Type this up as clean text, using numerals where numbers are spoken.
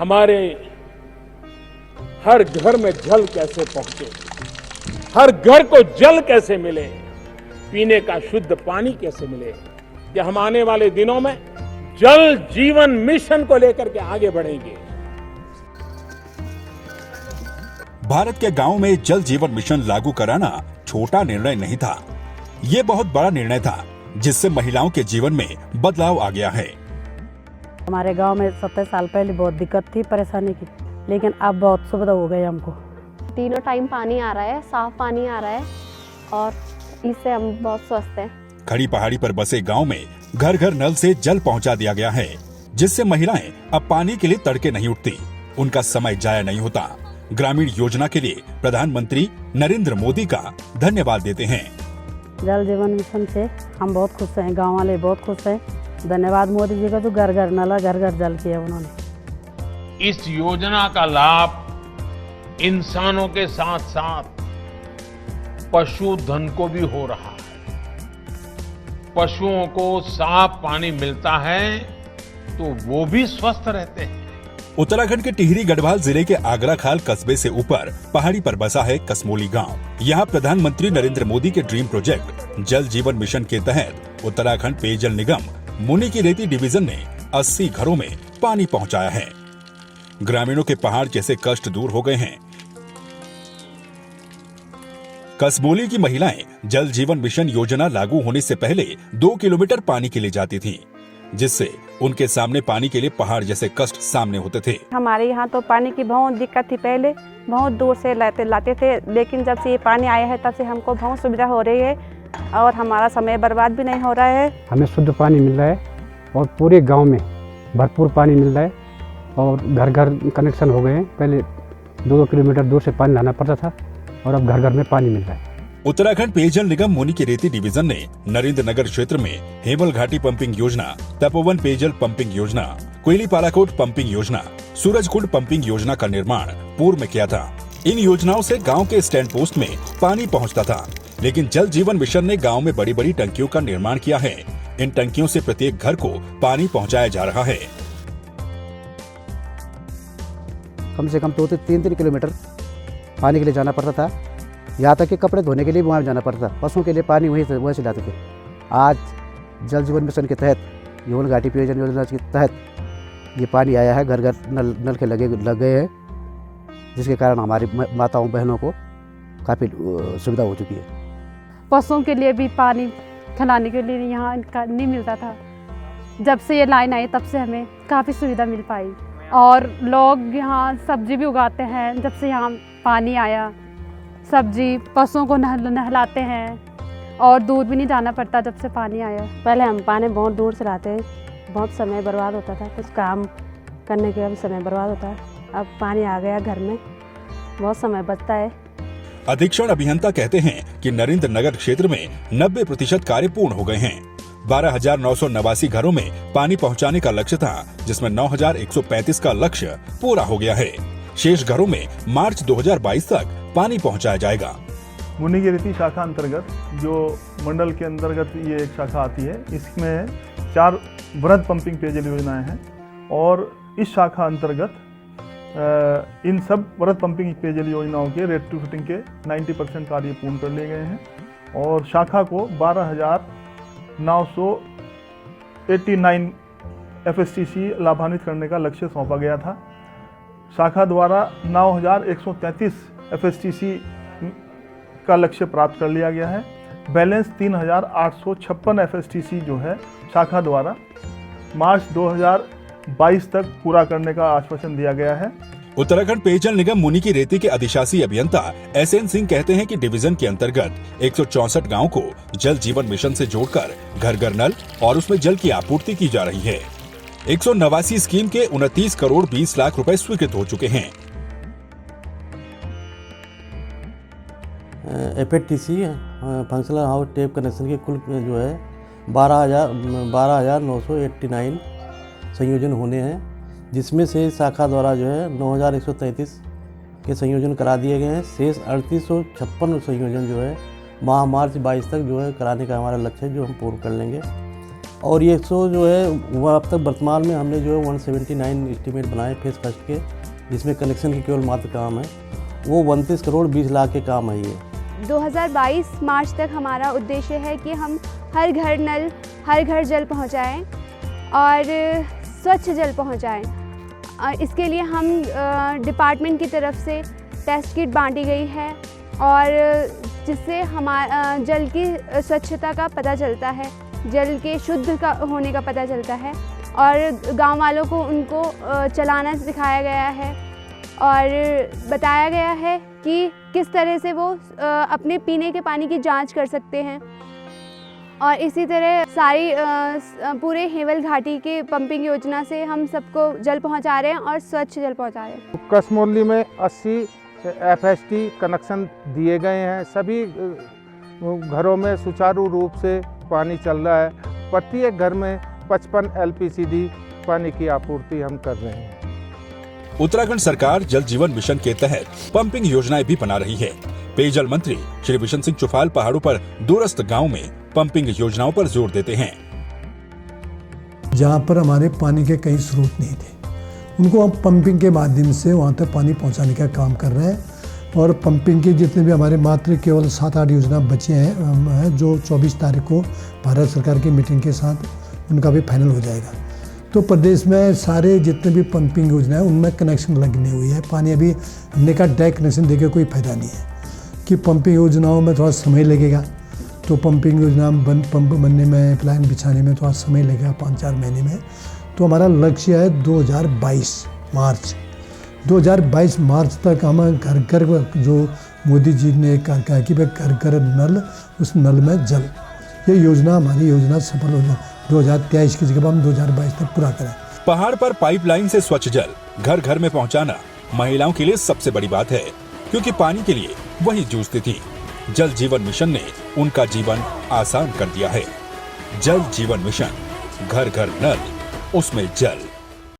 हमारे हर घर में जल कैसे पहुंचे, हर घर को जल कैसे मिले, पीने का शुद्ध पानी कैसे मिले, कि हम आने वाले दिनों में जल जीवन मिशन को लेकर के आगे बढ़ेंगे। भारत के गांवों में जल जीवन मिशन लागू कराना छोटा निर्णय नहीं था, ये बहुत बड़ा निर्णय था जिससे महिलाओं के जीवन में बदलाव आ गया है। हमारे गांव में 70 साल पहले बहुत दिक्कत थी, परेशानी की, लेकिन अब बहुत सुविधा हो गई हमको। तीनों टाइम पानी आ रहा है, साफ पानी आ रहा है और इससे हम बहुत स्वस्थ हैं। खड़ी पहाड़ी पर बसे गांव में घर घर नल से जल पहुंचा दिया गया है, जिससे महिलाएं अब पानी के लिए तड़के नहीं उठती, उनका समय जाया नहीं होता। ग्रामीण योजना के लिए प्रधानमंत्री नरेंद्र मोदी का धन्यवाद देते हैं। जल जीवन मिशन से हम बहुत खुश हैं, गांव वाले बहुत खुश हैं। धन्यवाद मोदी जी का, तो घर घर नल, घर घर जल किया उन्होंने। इस योजना का लाभ इंसानों के साथ साथ पशुधन को भी हो रहा है। पशुओं को साफ पानी मिलता है तो वो भी स्वस्थ रहते हैं। उत्तराखंड के टिहरी गढ़वाल जिले के आगरा खाल कस्बे से ऊपर पहाड़ी पर बसा है कसमोली गांव। यहाँ प्रधानमंत्री नरेंद्र मोदी के ड्रीम प्रोजेक्ट जल जीवन मिशन के तहत उत्तराखंड पेयजल निगम मुनि की रेती डिवीजन ने 80 घरों में पानी पहुँचाया है। ग्रामीणों के पहाड़ जैसे कष्ट दूर हो गए हैं। कसमोली की महिलाएं जल जीवन मिशन योजना लागू होने से पहले 2 किलोमीटर पानी के लिए जाती थीं, जिससे उनके सामने पानी के लिए पहाड़ जैसे कष्ट सामने होते थे। हमारे यहाँ तो पानी की बहुत दिक्कत थी, पहले बहुत दूर से लाते थे, लेकिन जब से ये पानी आया है तब से हमको बहुत सुविधा हो रही है और हमारा समय बर्बाद भी नहीं हो रहा है। हमें शुद्ध पानी मिल रहा है और पूरे गांव में भरपूर पानी मिल रहा है और घर घर कनेक्शन हो गए हैं। पहले 2-2 किलोमीटर दूर से पानी लाना पड़ता था और अब घर घर में पानी मिल रहा है। उत्तराखंड पेयजल निगम मुनि की रेती डिवीजन ने नरेंद्र नगर क्षेत्र में हेमल घाटी पंपिंग योजना, तपोवन पेयजल पंपिंग योजना, कोयली पालाकोट पंपिंग योजना, सूरजकुंड पंपिंग योजना का निर्माण पूर्व में किया था। इन योजनाओं से गांव के स्टैंड पोस्ट में पानी पहुंचता था, लेकिन जल जीवन मिशन ने गांव में बड़ी बड़ी टंकियों का निर्माण किया है। इन टंकियों से प्रत्येक घर को पानी पहुँचाया जा रहा है। कम से कम 2 से 3 किलोमीटर पानी के लिए जाना पड़ता था। यहाँ तक कि कपड़े धोने के लिए वहाँ जाना पड़ता था। पशुओं के लिए पानी वहीं से लाते थे। आज जल जीवन मिशन के तहत, हेमल घाटी पेयजल योजना के तहत ये पानी आया है, घर घर नल के लग गए हैं, जिसके कारण हमारी माताओं बहनों को काफ़ी सुविधा हो चुकी है। पशुओं के लिए भी पानी खिलाने के लिए यहाँ नहीं मिलता था। जब से ये लाइन आई तब से हमें काफ़ी सुविधा मिल पाई और लोग यहाँ सब्जी भी उगाते हैं। जब से यहाँ पानी आया, सब्जी पशुओं को नहलाते हैं और दूर भी नहीं जाना पड़ता जब से पानी आया। पहले हम पानी बहुत दूर से लाते, बहुत समय बर्बाद होता था, कुछ काम करने के भी समय बर्बाद होता है। अब पानी आ गया घर में, बहुत समय बचता है। अधीक्षण अभियंता कहते हैं कि नरेंद्र नगर क्षेत्र में 90% कार्य पूर्ण हो गए हैं। 12,989 घरों में पानी पहुंचाने का लक्ष्य था, जिसमें 9,135 का लक्ष्य पूरा हो गया है। शेष घरों में मार्च 2022 तक पानी पहुंचाया जाएगा। मुनि की रेती शाखा अंतर्गत, जो मंडल के अंतर्गत ये एक शाखा आती है, इसमें 4 वृहद पंपिंग पेयजल योजनाएं हैं और इस शाखा अंतर्गत इन सब वृहद पंपिंग पेयजल योजनाओं के रेट टू फिटिंग के 90% कार्य पूर्ण कर लिए गए हैं और शाखा को 12,989 FSTC लाभान्वित करने का लक्ष्य सौंपा गया था। शाखा द्वारा 9,133 FSTC का लक्ष्य प्राप्त कर लिया गया है। बैलेंस 3,856 FSTC जो है शाखा द्वारा मार्च 2022 तक पूरा करने का आश्वासन दिया गया है। उत्तराखंड पेयजल निगम मुनि की रेती के अधिशासी अभियंता SN सिंह कहते हैं कि डिवीजन के अंतर्गत 164 गाँव को जल जीवन मिशन से जोड़कर घर घर नल और उसमें जल की आपूर्ति की जा रही है। 189 स्कीम के 29 करोड़ 20 लाख रुपए स्वीकृत हो चुके हैं। FSTC functional house tape connection के कुल जो है 12,989 संयोजन होने हैं, जिसमें से शाखा द्वारा जो है 9,133 के संयोजन करा दिए गए हैं। शेष 3856 संयोजन जो है मार्च 22 तक जो है कराने का हमारा लक्ष्य है, जो हम पूर्ण कर लेंगे। और ये जो है वह अब तक वर्तमान में हमने जो है 179 एस्टीमेट बनाए फेज़ फर्स्ट के, जिसमें कनेक्शन की केवल मात्र काम है वो 29 करोड़ 20 लाख के काम है। ये 2022 मार्च तक हमारा उद्देश्य है कि हम हर घर नल, हर घर जल पहुंचाएं और स्वच्छ जल पहुंचाएं। इसके लिए हम डिपार्टमेंट की तरफ से टेस्ट किट बांटी गई है और जिससे हमारा जल की स्वच्छता का पता चलता है, जल के शुद्ध का होने का पता चलता है और गांव वालों को उनको चलाना सिखाया गया है और बताया गया है कि किस तरह से वो अपने पीने के पानी की जांच कर सकते हैं। और इसी तरह सारी पूरे हेवल घाटी के पंपिंग योजना से हम सबको जल पहुंचा रहे हैं और स्वच्छ जल पहुंचा रहे हैं। कसमोली में 80 FST कनेक्शन दिए गए हैं। सभी घरों में सुचारू रूप से पानी चल रहा है। प्रत्येक घर में 55 LPCD पानी की आपूर्ति हम कर रहे हैं। उत्तराखंड सरकार जल जीवन मिशन के तहत पंपिंग योजनाएं भी बना रही है। पेयजल मंत्री श्री बिशन सिंह चुफाल पहाड़ों पर दूरस्थ गांव में पंपिंग योजनाओं पर जोर देते हैं। जहां पर हमारे पानी के कई स्रोत नहीं थे, उनको हम पंपिंग के माध्यम से वहां तक पानी पहुंचाने का काम कर रहे हैं। और पंपिंग के जितने भी हमारे मात्र केवल 7-8 योजना बचे हैं, जो 24 तारीख को भारत सरकार की मीटिंग के साथ उनका भी फाइनल हो जाएगा। तो प्रदेश में सारे जितने भी पंपिंग योजना है उनमें कनेक्शन लगने हुई है। पानी अभी हमने का डायरेक्ट कनेक्शन देकर कोई फायदा नहीं है कि पंपिंग योजनाओं में थोड़ा समय लगेगा। तो पंपिंग योजना पंप बनने में, प्लान बिछाने में थोड़ा समय लगेगा 5-4 महीने में। तो हमारा लक्ष्य है 2022 मार्च तक हम घर घर जो मोदी जी ने कहा कि भाई घर घर नल, उस नल में जल, ये योजना हमारी योजना सफल हो जाए 2023 की जगह हम 2022 तक पूरा करें। पहाड़ पर पाइपलाइन से स्वच्छ जल घर घर में पहुंचाना महिलाओं के लिए सबसे बड़ी बात है, क्योंकि पानी के लिए वही जूझती थी। जल जीवन मिशन ने उनका जीवन आसान कर दिया है। जल जीवन मिशन, घर घर नल, उसमें जल।